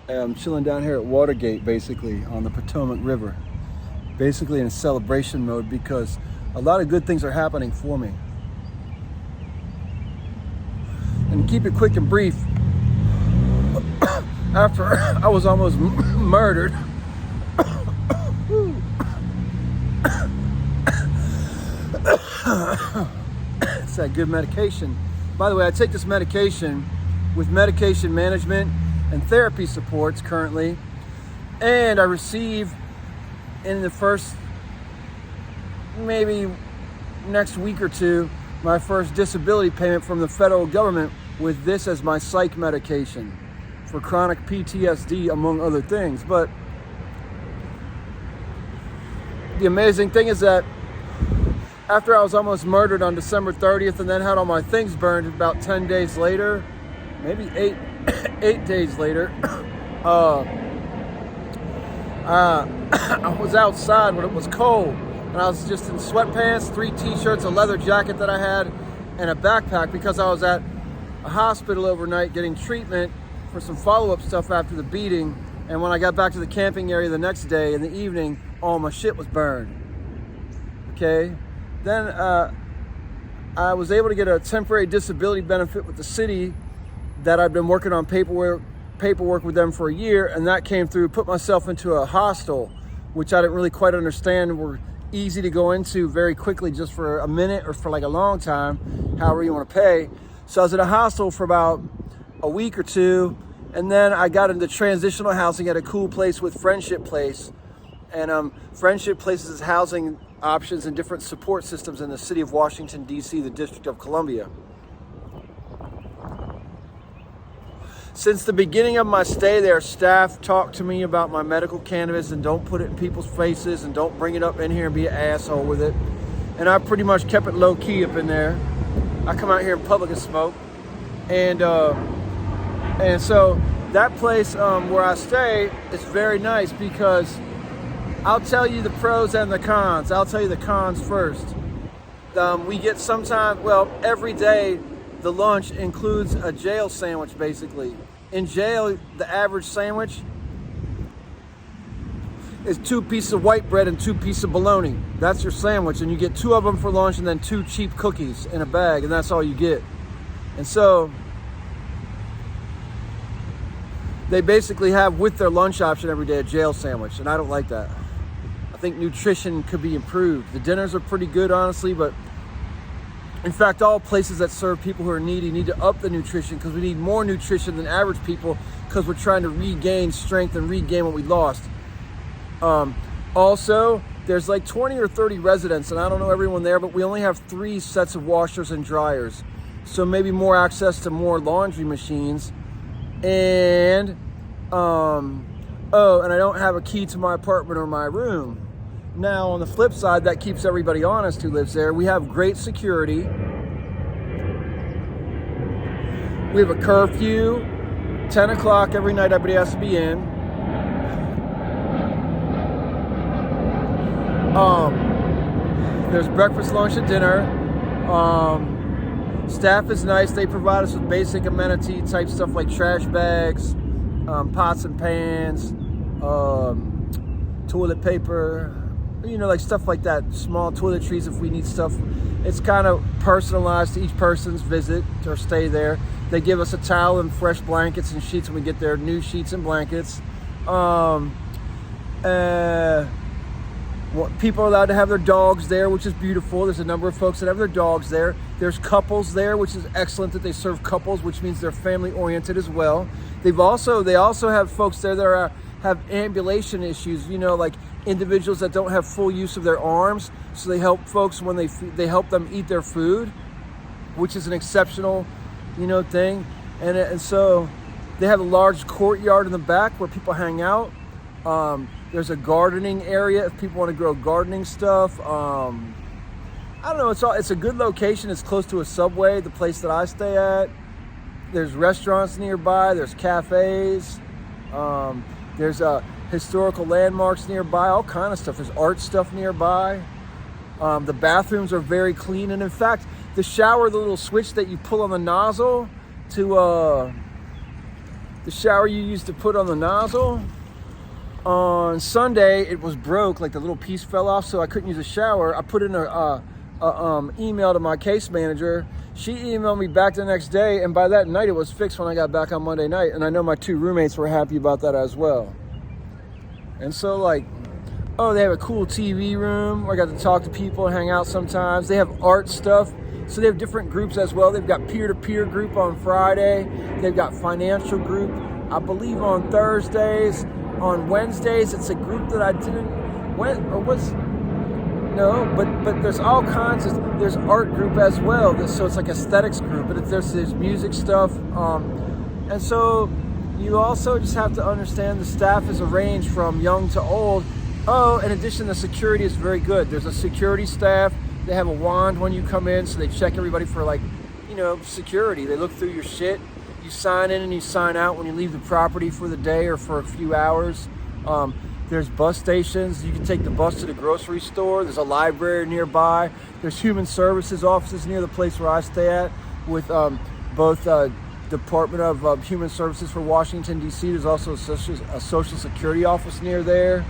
I'm chilling down here at Watergate, basically, on the Potomac River. Basically in a celebration mode because a lot of good things are happening for me. And to keep it quick and brief, after I was almost murdered, it's that good medication. By the way, I take this medication with medication management and therapy supports currently, and I receive in the first maybe next week or two my first disability payment from the federal government with this as my psych medication for chronic PTSD, among other things. But the amazing thing is that after I was almost murdered on December 30th and then had all my things burned about 10 days later, maybe eight days later, I was outside when it was cold, and I was just in sweatpants, 3 t-shirts, a leather jacket that I had, and a backpack because I was at a hospital overnight getting treatment for some follow-up stuff after the beating. And when I got back to the camping area the next day in the evening, all my shit was burned. Okay? Then I was able to get a temporary disability benefit with the city that I'd been working on paperwork with them for a year, and that came through. Put myself into a hostel, which I didn't really quite understand were easy to go into very quickly, just for a minute or for like a long time, however you want to pay. So I was at a hostel for about a week or two, and then I got into transitional housing at a cool place with Friendship Place. And Friendship Place is housing options and different support systems in the city of Washington, D.C., the District of Columbia. Since the beginning of my stay there, staff talked to me about my medical cannabis and don't put it in people's faces and don't bring it up in here and be an asshole with it. And I pretty much kept it low key up in there. I come out here in public and smoke. And so that place where I stay is very nice because I'll tell you the pros and the cons. I'll tell you the cons first. We get every day, the lunch includes a jail sandwich, basically. In jail, the average sandwich is 2 pieces of white bread and 2 pieces of bologna. That's your sandwich, and you get 2 of them for lunch and then 2 cheap cookies in a bag, and that's all you get. And so they basically have with their lunch option every day a jail sandwich, and I don't like that. I think nutrition could be improved. The dinners are pretty good, honestly, but in fact, all places that serve people who are needy need to up the nutrition because we need more nutrition than average people because we're trying to regain strength and regain what we lost. Also, there's like 20 or 30 residents, and I don't know everyone there, but we only have 3 sets of washers and dryers. So maybe more access to more laundry machines. And, and I don't have a key to my apartment or my room. Now, on the flip side, that keeps everybody honest who lives there. We have great security. We have a curfew, 10 o'clock every night, everybody has to be in. There's breakfast, lunch, and dinner. Staff is nice. They provide us with basic amenity type stuff like trash bags, pots and pans, toilet paper, like stuff like that, small toiletries if we need stuff. It's kind of personalized to each person's visit or stay there. They give us a towel and fresh blankets and sheets when we get there, new sheets and blankets. People are allowed to have their dogs there, which is beautiful. There's a number of folks that have their dogs there. There's couples there, which is excellent that they serve couples, which means they're family oriented as well. They also have folks there that have ambulation issues, like individuals that don't have full use of their arms. So they help folks when they help them eat their food, which is an exceptional, thing. And so they have a large courtyard in the back where people hang out. There's a gardening area if people want to grow gardening stuff. I don't know. It's a good location. It's close to a Subway, the place that I stay at. There's restaurants nearby. There's cafes. There's historical landmarks nearby. All kind of stuff. There's art stuff nearby. The bathrooms are very clean, and in fact, the shower, the little switch that you pull on the nozzle to the shower you used to put on the nozzle. On Sunday, it was broke, like the little piece fell off, so I couldn't use a shower. I put in a email to my case manager. She emailed me back the next day, and by that night, it was fixed when I got back on Monday night, and I know my 2 roommates were happy about that as well. And so, like, oh, they have a cool TV room where I got to talk to people and hang out sometimes. They have art stuff. So they have different groups as well. They've got peer-to-peer group on Friday. They've got financial group, I believe, on Thursdays. On Wednesdays, it's a group that I didn't but there's all kinds of, there's art group as well. So it's like aesthetics group, but there's music stuff. And so you also just have to understand the staff is arranged from young to old. Oh, in addition, the security is very good. There's a security staff. They have a wand when you come in, so they check everybody for, like, security. They look through your shit. You sign in and you sign out when you leave the property for the day or for a few hours. There's bus stations. You can take the bus to the grocery store. There's a library nearby. There's human services offices near the place where I stay at with both Department of Human Services for Washington, D.C. There's also a social security office near there.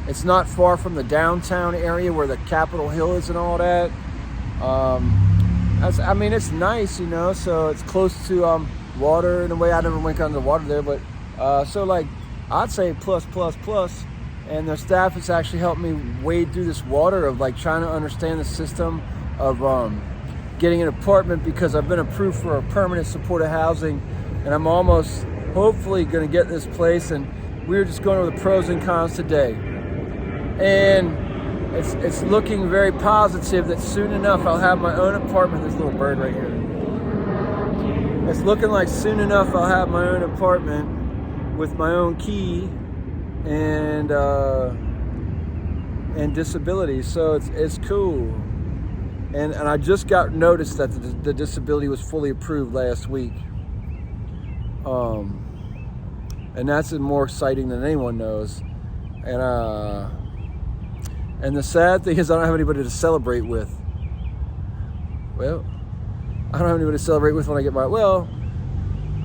It's not far from the downtown area where the Capitol Hill is and all that. It's nice, so it's close to water in a way. I never went under the water there, but I'd say plus. And their staff has actually helped me wade through this water of, like, trying to understand the system of getting an apartment, because I've been approved for a permanent supportive housing, and I'm almost hopefully going to get this place. And we were just going over the pros and cons today. And it's looking very positive that soon enough I'll have my own apartment. This little bird right here. It's looking like soon enough I'll have my own apartment with my own key and disability. So it's cool. And I just got notice that the disability was fully approved last week. And that's more exciting than anyone knows. And the sad thing is I don't have anybody to celebrate with. Well, I don't have anybody to celebrate with when I get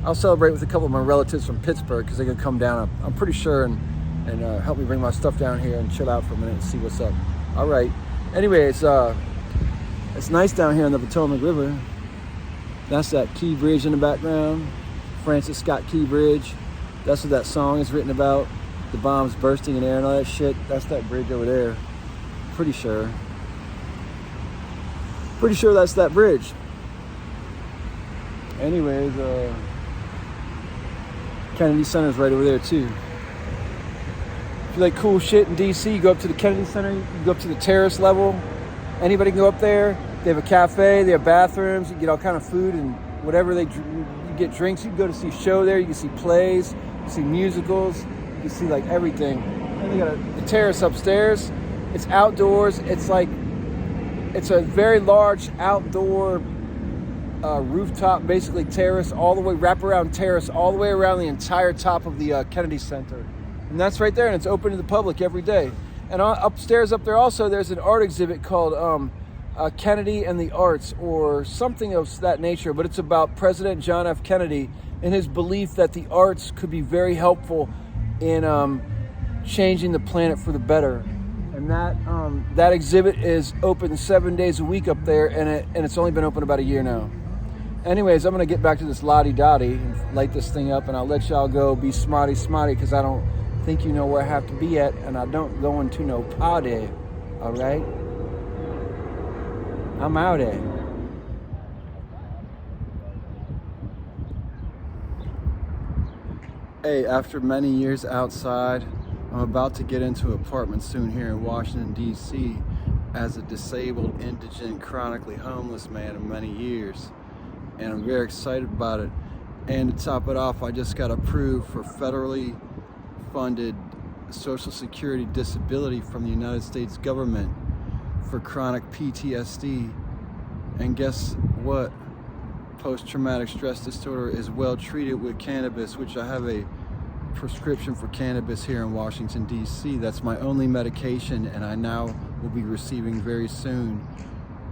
I'll celebrate with a couple of my relatives from Pittsburgh, because they can come down, I'm pretty sure, and help me bring my stuff down here and chill out for a minute and see what's up. All right. Anyway, it's nice down here on the Potomac River. That's that Key Bridge in the background, Francis Scott Key Bridge. That's what that song is written about. The bombs bursting in air and all that shit. That's that bridge over there. Pretty sure that's that bridge. Anyways, Kennedy Center's right over there too. If you like cool shit in DC, you go up to the Kennedy Center, you go up to the terrace level. Anybody can go up there. They have a cafe, they have bathrooms, you can get all kind of food and whatever you get drinks. You can go to see a show there, you can see plays, you can see musicals, you can see like everything. And they got the terrace upstairs. It's outdoors. It's a very large outdoor rooftop, basically terrace, wraparound terrace, all the way around the entire top of the Kennedy Center. And that's right there, and it's open to the public every day. And upstairs up there also, there's an art exhibit called Kennedy and the Arts, or something of that nature, but it's about President John F. Kennedy and his belief that the arts could be very helpful in changing the planet for the better. And that exhibit is open 7 days a week up there, and it's only been open about a year now. Anyways, I'm going to get back to this lottie-dottie and light this thing up, and I'll let y'all go be smarty, because I don't think you know where I have to be at, and I don't go into no party, all right? I'm out there. Hey, after many years outside, I'm about to get into an apartment soon here in Washington, D.C. as a disabled, indigent, chronically homeless man of many years. And I'm very excited about it. And to top it off, I just got approved for federally funded Social Security disability from the United States government for chronic PTSD. And guess what? Post-traumatic stress disorder is well treated with cannabis, which I have a prescription for cannabis here in Washington, D.C. That's my only medication, and I now will be receiving very soon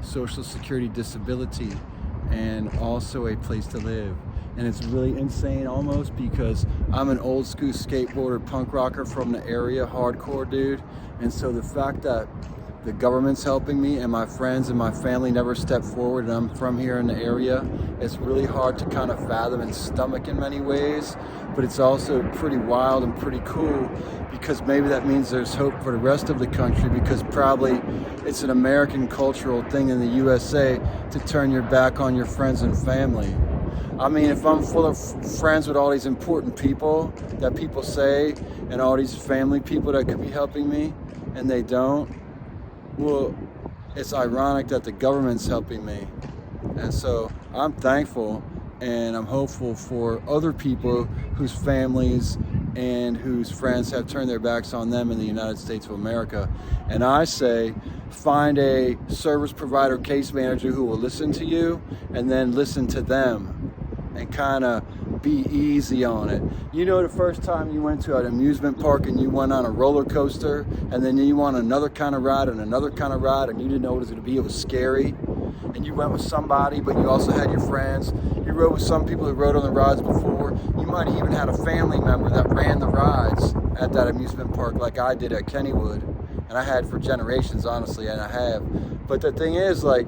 Social Security disability and also a place to live. And it's really insane almost because I'm an old school skateboarder punk rocker from the area, hardcore dude. And so the fact that the government's helping me and my friends and my family never step forward, and I'm from here in the area, it's really hard to kind of fathom and stomach in many ways. But it's also pretty wild and pretty cool because maybe that means there's hope for the rest of the country, because probably it's an American cultural thing in the USA to turn your back on your friends and family. I mean, if I'm full of friends with all these important people that people say, and all these family people that could be helping me, and they don't, well, it's ironic that the government's helping me. And so I'm thankful and I'm hopeful for other people whose families and whose friends have turned their backs on them in the United States of America. And I say, find a service provider case manager who will listen to you and then listen to them and kind of be easy on it. You know, the first time you went to an amusement park and you went on a roller coaster and then you went on another kind of ride and another kind of ride and you didn't know what it was going to be, it was scary. And you went with somebody, but you also had your friends. You rode with some people who rode on the rides before. You might have even had a family member that ran the rides at that amusement park like I did at Kennywood. And I had for generations, honestly, and I have. But the thing is, like,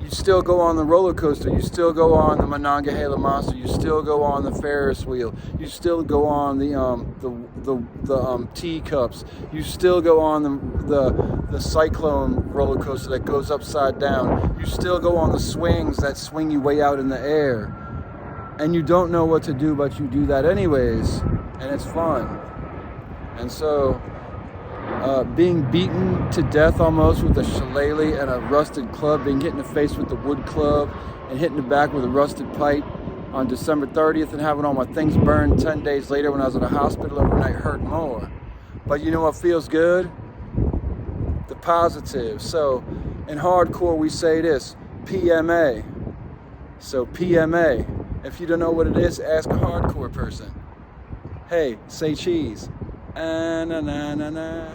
you still go on the roller coaster, you still go on the Monongahela Monster, you still go on the Ferris wheel, you still go on the teacups, you still go on the Cyclone roller coaster that goes upside down, you still go on the swings that swing you way out in the air, and you don't know what to do, but you do that anyways, and it's fun. And so being beaten to death almost with a shillelagh and a rusted club, being hit in the face with the wood club and hit in the back with a rusted pipe on December 30th and having all my things burned 10 days later when I was in a hospital overnight hurt more. But you know what feels good? The positive. So in hardcore we say this, PMA. So PMA. If you don't know what it is, ask a hardcore person. Hey, say cheese. Na na na na.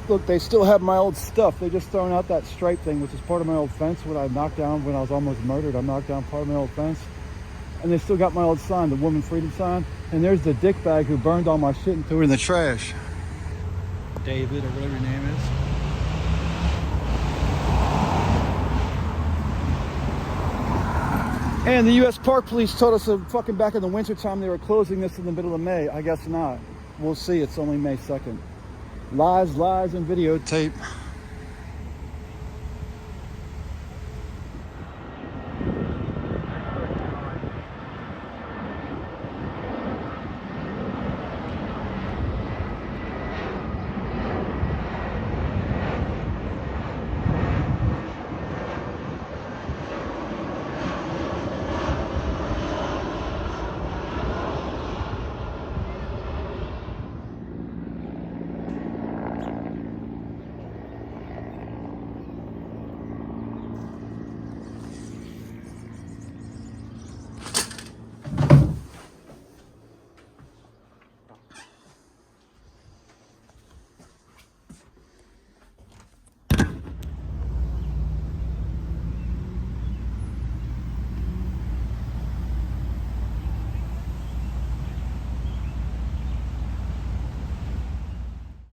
Look, they still have my old stuff. They just thrown out that stripe thing, which is part of my old fence, what I knocked down when I was almost murdered. I knocked down part of my old fence. And they still got my old sign, the Woman Freedom sign. And there's the dickbag who burned all my shit and threw it in the trash. David, or whatever your name is. And the U.S. Park Police told us fucking back in the winter time they were closing this in the middle of May. I guess not. We'll see. It's only May 2nd. Lies, and videotape.